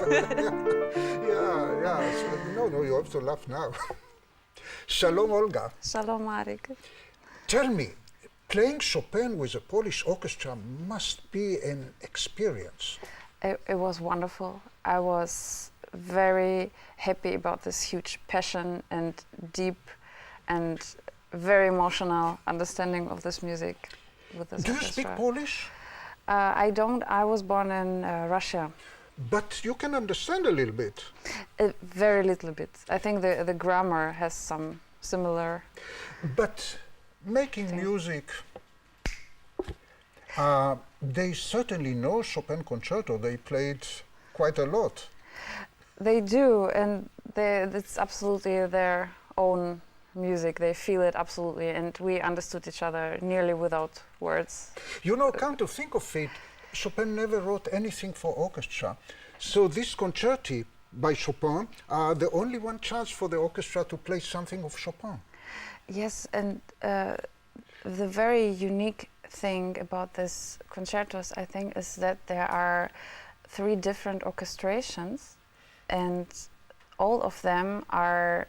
Yeah. No, you have to laugh now. Shalom, Olga. Shalom, Arik. Tell me, playing Chopin with a Polish orchestra must be an experience. It was wonderful. I was very happy about this huge passion and deep and very emotional understanding of this music with this Do you orchestra. speak Polish? I don't. I was born in Russia. But you can understand a little bit. Very little bit. I think the grammar has some similar. But making music, they certainly know Chopin concerto. They played quite a lot. They do, and it's absolutely their own music. They feel it absolutely, and we understood each other nearly without words. You know, come to think of it, Chopin never wrote anything for orchestra. So these concerti by Chopin are the only one chance for the orchestra to play something of Chopin. Yes, and the very unique thing about this concertos, I think, is that there are 3 different orchestrations, and all of them are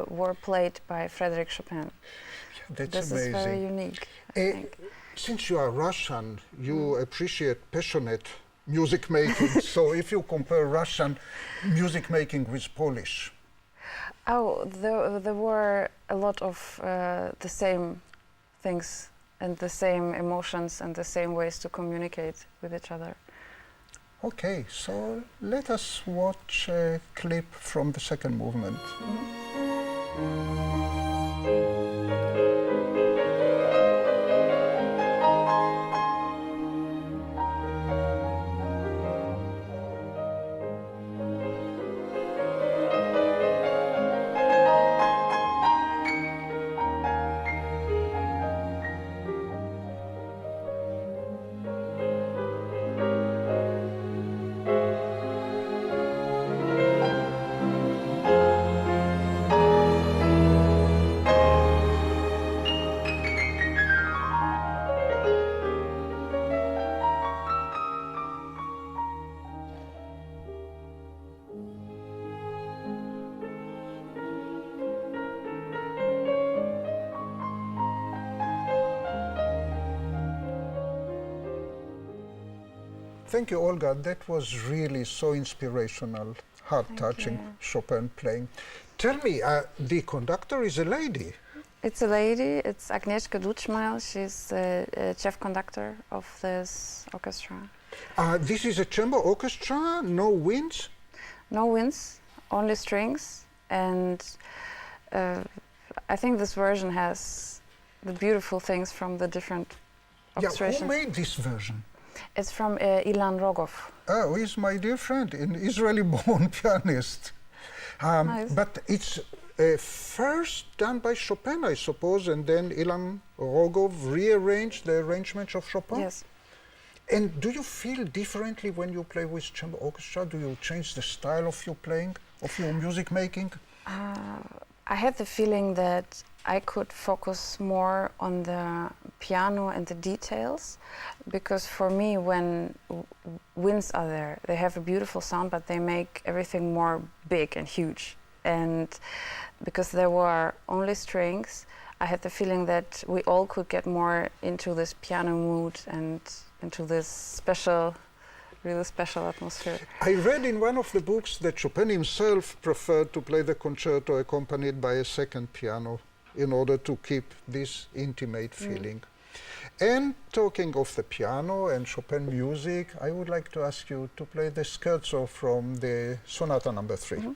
were played by Frédéric Chopin. Yeah, that's this amazing. is very unique, I think. Since you are Russian, you appreciate passionate music making. So if you compare Russian music making with Polish. Oh, there were a lot of the same things and the same emotions and the same ways to communicate with each other. Okay, so let us watch a clip from the second movement. Thank you, Olga. That was really so inspirational, heart-touching Chopin playing. Tell me, the conductor is a lady. It's a lady. It's Agnieszka Duczmail. She's the chief conductor of this orchestra. This is a chamber orchestra, no winds? No winds, only strings, and I think this version has the beautiful things from the different orchestrations. Yeah, who made this version? It's from Ilan Rogov. Oh, he's my dear friend, an Israeli-born pianist. Nice. But it's first done by Chopin, I suppose, and then Ilan Rogov rearranged the arrangements of Chopin? Yes. And do you feel differently when you play with chamber orchestra? Do you change the style of your playing, of your music making? I had the feeling that I could focus more on the piano and the details, because for me, when winds are there, they have a beautiful sound, but they make everything more big and huge. And because there were only strings, I had the feeling that we all could get more into this piano mood and into this special, really special atmosphere. I read in one of the books that Chopin himself preferred to play the concerto accompanied by a second piano in order to keep this intimate feeling. And talking of the piano and Chopin music, I would like to ask you to play the scherzo from the Sonata number 3.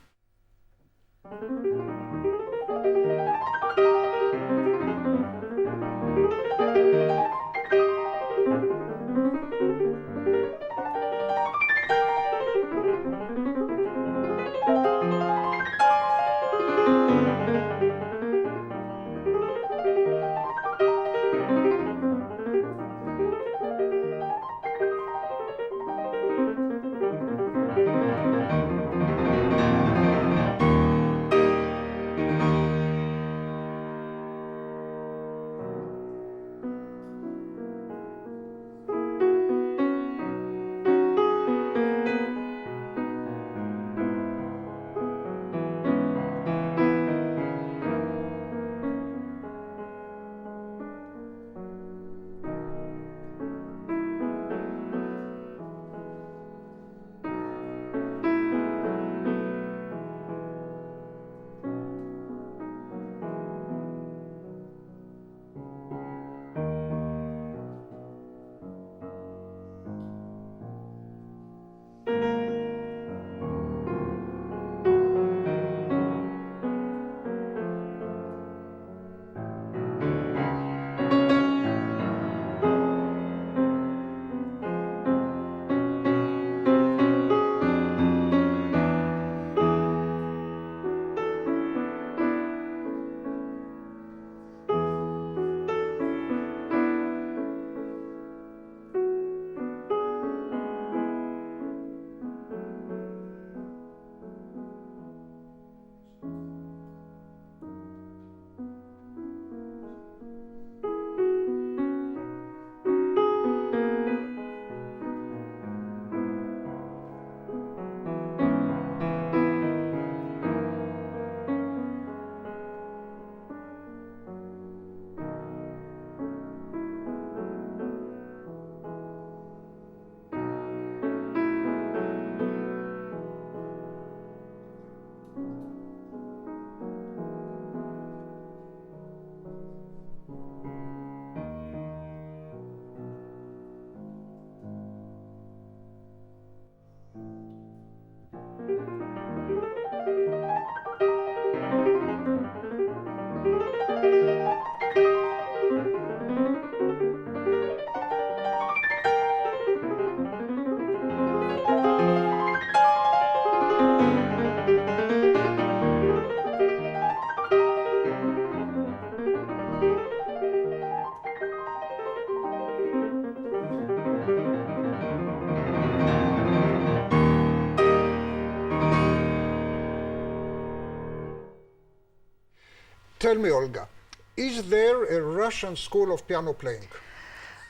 Tell me, Olga, is there a Russian school of piano playing?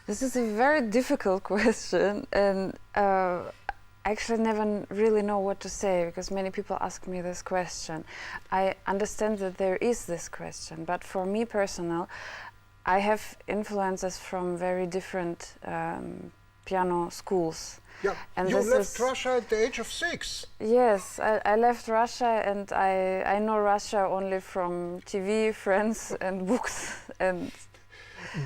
This is a very difficult question, and I actually never really know what to say because many people ask me this question. I understand that there is this question, but for me personal, I have influences from very different piano schools. Yeah, and you this left is, Russia at the age of 6. Yes, I left Russia, and I know Russia only from TV, friends, and books. And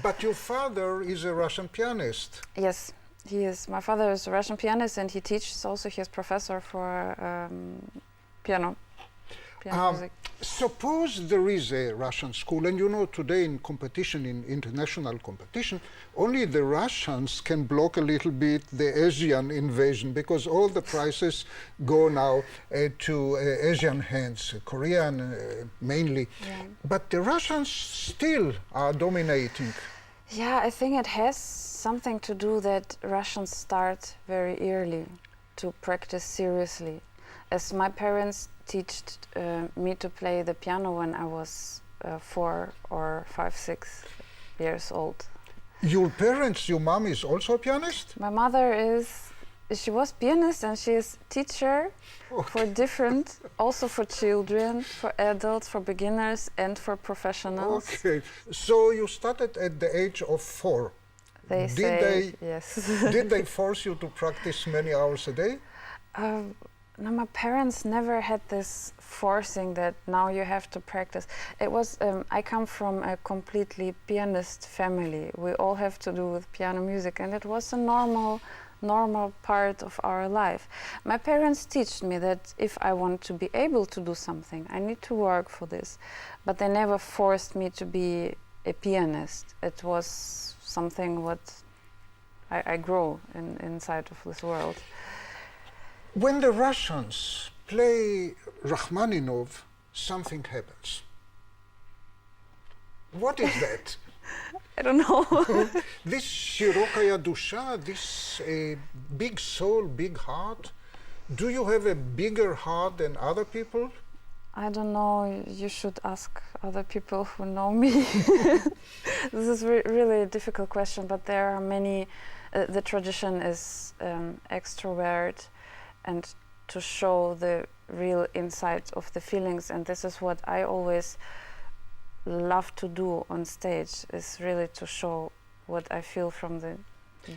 But your father is a Russian pianist. yes, he is. My father is a Russian pianist, and he teaches also. He is professor for piano music. Suppose there is a Russian school, and you know today in competition, in international competition, only the Russians can block a little bit the Asian invasion because all the prizes go now to Asian hands, Korean mainly. Yeah. But the Russians still are dominating. Yeah, I think it has something to do that Russians start very early to practice seriously. As my parents taught me to play the piano when I was 4 or 5, 6 years old. Your parents, your mom is also a pianist? My mother she was pianist and she is teacher for different, also for children, for adults, for beginners and for professionals. Okay, so you started at the age of 4. Yes. Did they force you to practice many hours a day? No, my parents never had this forcing that now you have to practice. It was, I come from a completely pianist family. We all have to do with piano music, and it was a normal part of our life. My parents taught me that if I want to be able to do something, I need to work for this. But they never forced me to be a pianist. It was something what I grow inside of this world. When the Russians play Rachmaninoff, something happens. What is that? I don't know. This shirokaya dusha, this big soul, big heart. Do you have a bigger heart than other people? I don't know. You should ask other people who know me. This is really a difficult question, but there are many. The tradition is extrovert and to show the real insight of the feelings, and this is what I always love to do on stage, is really to show what I feel from the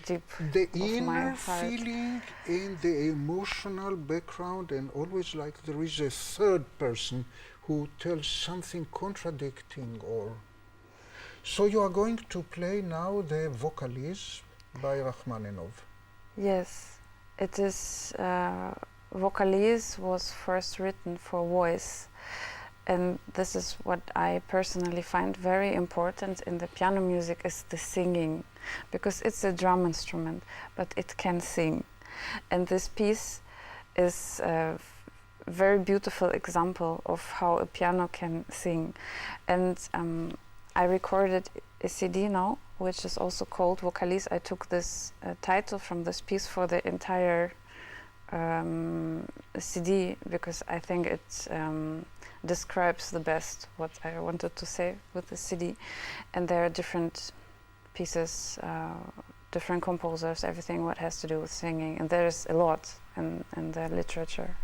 deep the of my inner heart. feeling and the emotional background, and always like there is a third person who tells something contradicting. Or so you are going to play now the Vocalise by Rachmaninoff. Yes, it is. Vocalise was first written for voice, and this is what I personally find very important in the piano music, is the singing, because it's a drum instrument, but it can sing. And this piece is a very beautiful example of how a piano can sing. And I recorded a CD now, which is also called Vocalise. I took this title from this piece for the entire CD, because I think it describes the best what I wanted to say with the CD. And there are different pieces, different composers, everything what has to do with singing, and there is a lot in the literature.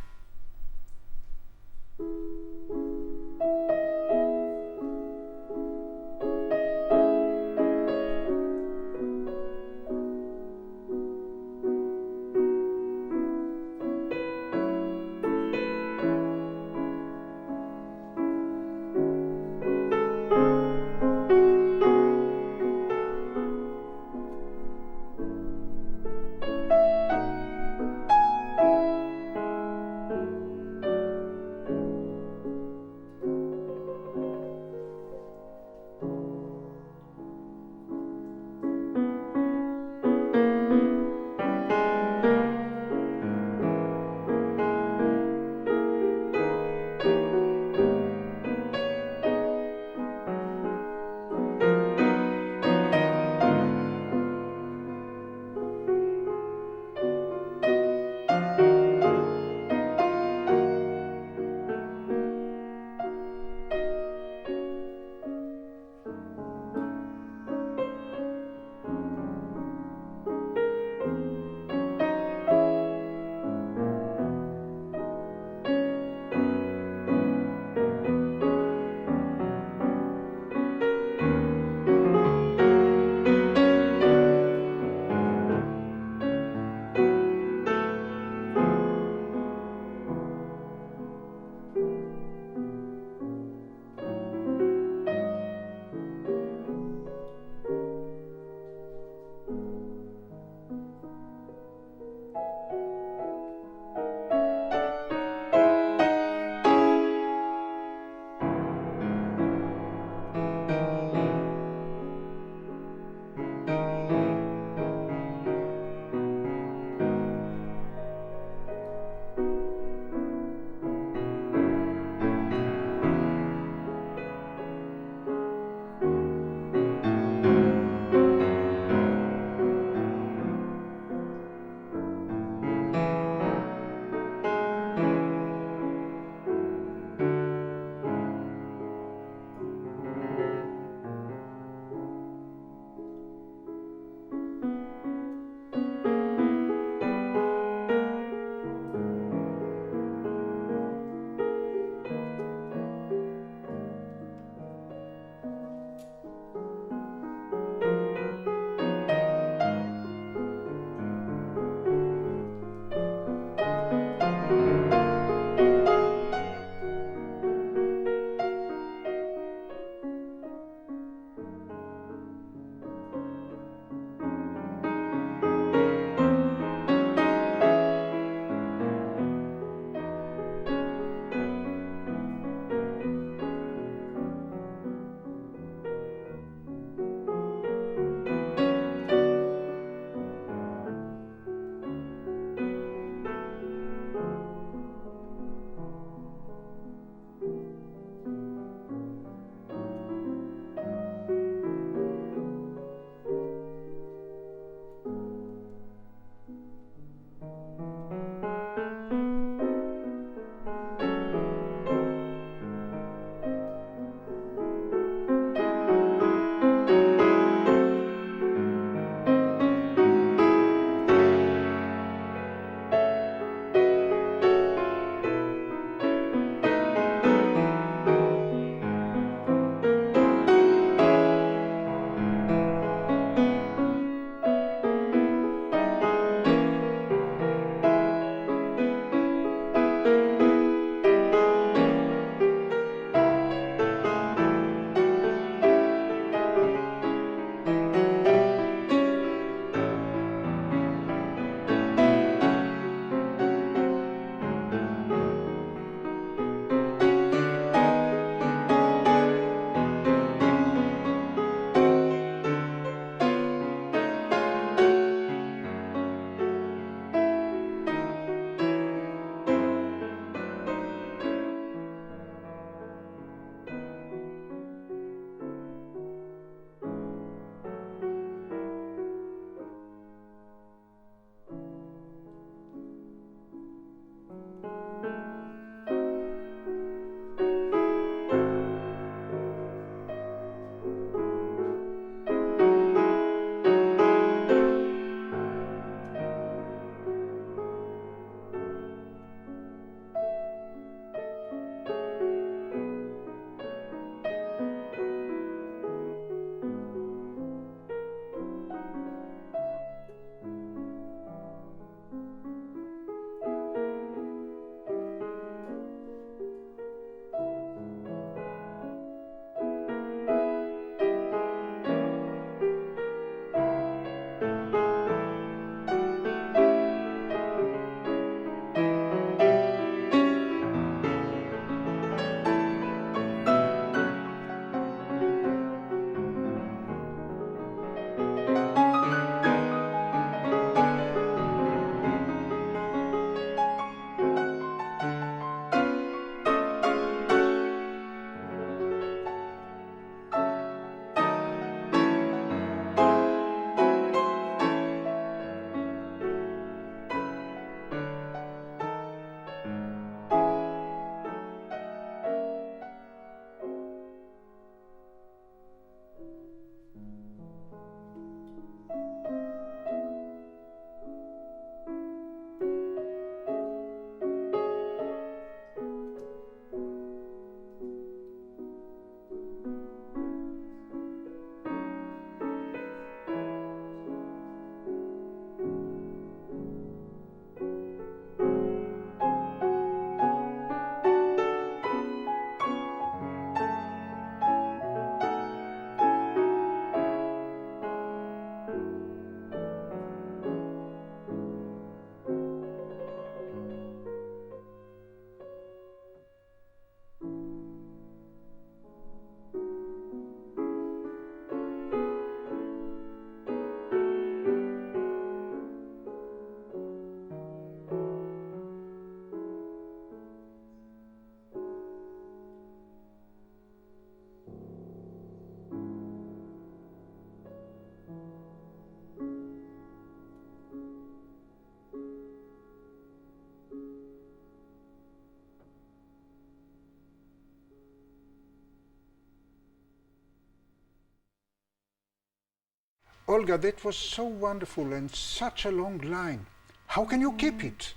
Olga, that was so wonderful and such a long line. How can you keep it?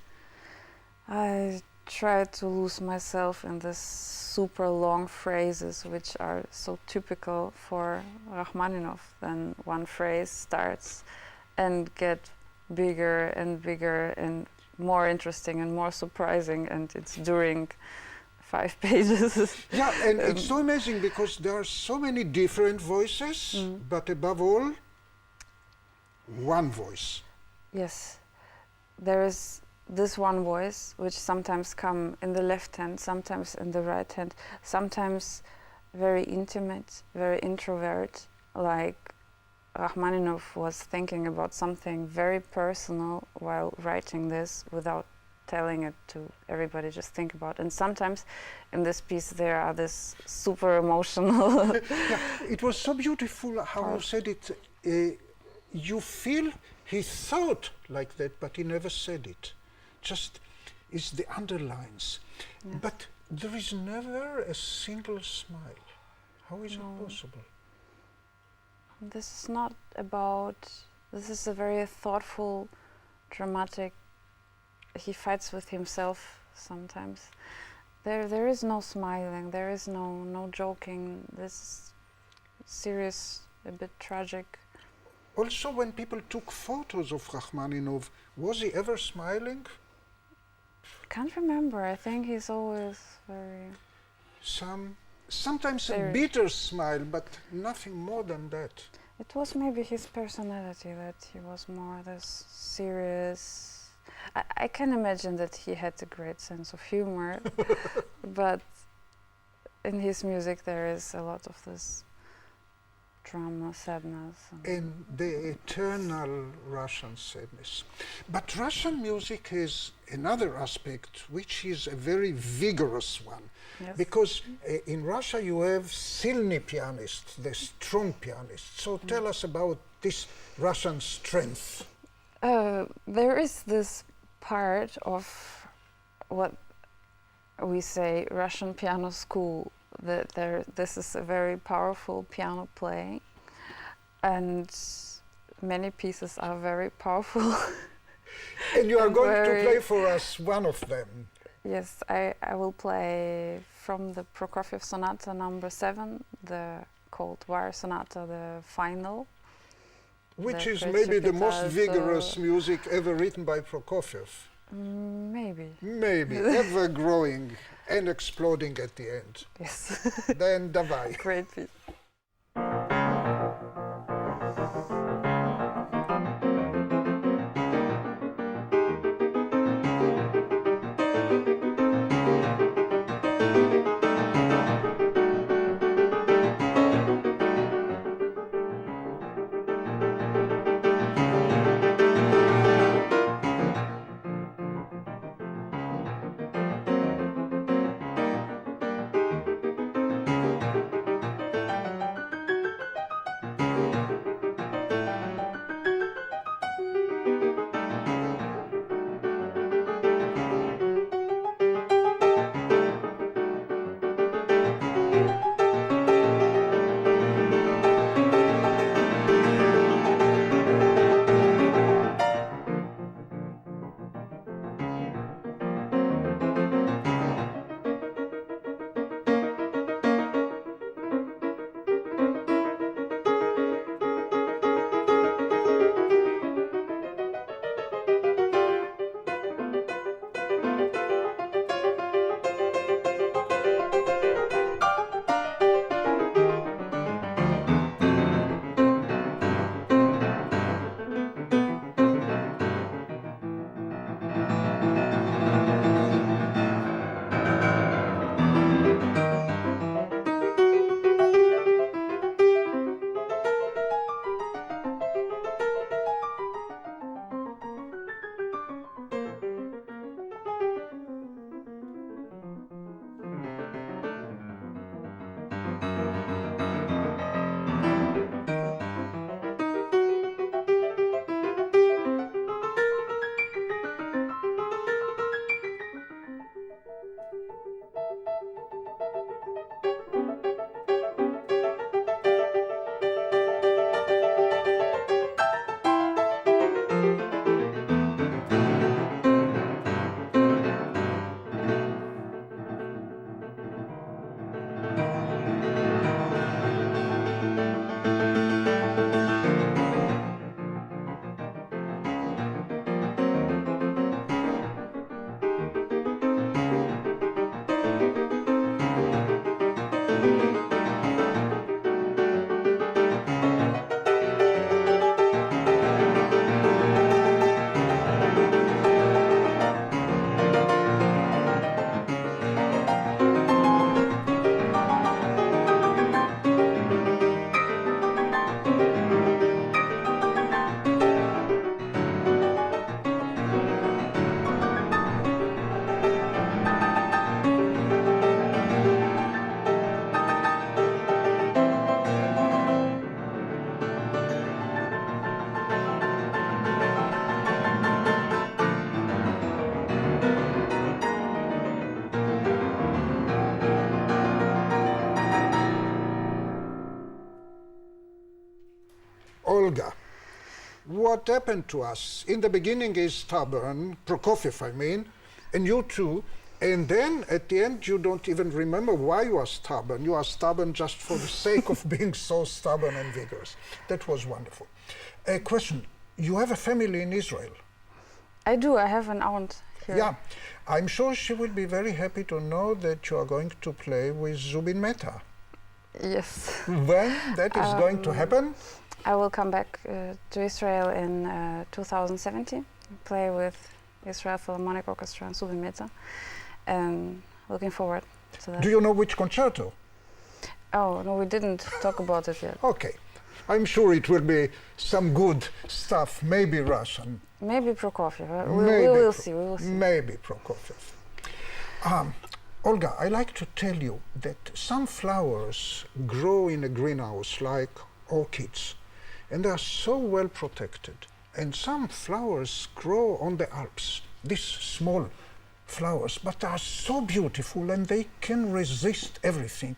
I try to lose myself in these super long phrases which are so typical for Rachmaninoff. Then one phrase starts and get bigger and more interesting and more surprising, and it's during 5 pages. Yeah, and it's so amazing because there are so many different voices, but above all, one voice. Yes, there is this one voice which sometimes come in the left hand, sometimes in the right hand, sometimes very intimate, very introvert, like Rachmaninoff was thinking about something very personal while writing this without telling it to everybody, just think about. And sometimes in this piece there are this super emotional. Yeah, it was so beautiful how you said it. You feel he thought like that, but he never said it. Just is the underlines. Yes. But there is never a single smile. How is it possible? This is not about, this is a very thoughtful, dramatic, he fights with himself sometimes. There is no smiling, there is no joking, this is serious, a bit tragic. Also, when people took photos of Rachmaninoff, was he ever smiling? Can't remember, I think he's always very... Sometimes a bitter smile, but nothing more than that. It was maybe his personality, that he was more this serious... I can imagine that he had a great sense of humor, but in his music there is a lot of this drama, sadness. And the eternal Russian sadness. But Russian music has another aspect, which is a very vigorous one. Yes. Because in Russia you have silny pianists, the strong pianists. So tell us about this Russian strength. There is this part of what we say Russian piano school, that this is a very powerful piano playing, and many pieces are very powerful. And you are going to play for us one of them. Yes, I will play from the Prokofiev Sonata number 7, the called Wire Sonata, the final. Which is maybe the most vigorous music ever written by Prokofiev. Maybe. Maybe, ever growing and exploding at the end. Yes. Then давай. Great piece. what happened to us. In the beginning is stubborn, Prokofiev I mean, and you too, and then at the end you don't even remember why you are stubborn. You are stubborn just for the sake of being so stubborn and vigorous. That was wonderful. A question, you have a family in Israel? I do, I have an aunt here. Yeah, I'm sure she will be very happy to know that you are going to play with Zubin Mehta. Yes. When that is going to happen? I will come back to Israel in 2017, play with Israel Philharmonic Orchestra and Zubin Mehta, and looking forward to that. Do you know which concerto? Oh, no, we didn't talk about it yet. Okay. I'm sure it will be some good stuff, maybe Russian. Maybe Prokofiev. We will see. Maybe Prokofiev. Olga, I like to tell you that some flowers grow in a greenhouse like orchids, and they are so well protected. And some flowers grow on the Alps, these small flowers, but they are so beautiful and they can resist everything.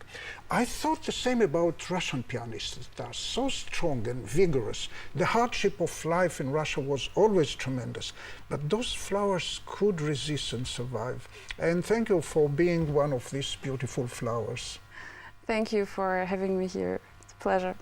I thought the same about Russian pianists. They are so strong and vigorous. The hardship of life in Russia was always tremendous, but those flowers could resist and survive. And thank you for being one of these beautiful flowers. Thank you for having me here. It's a pleasure.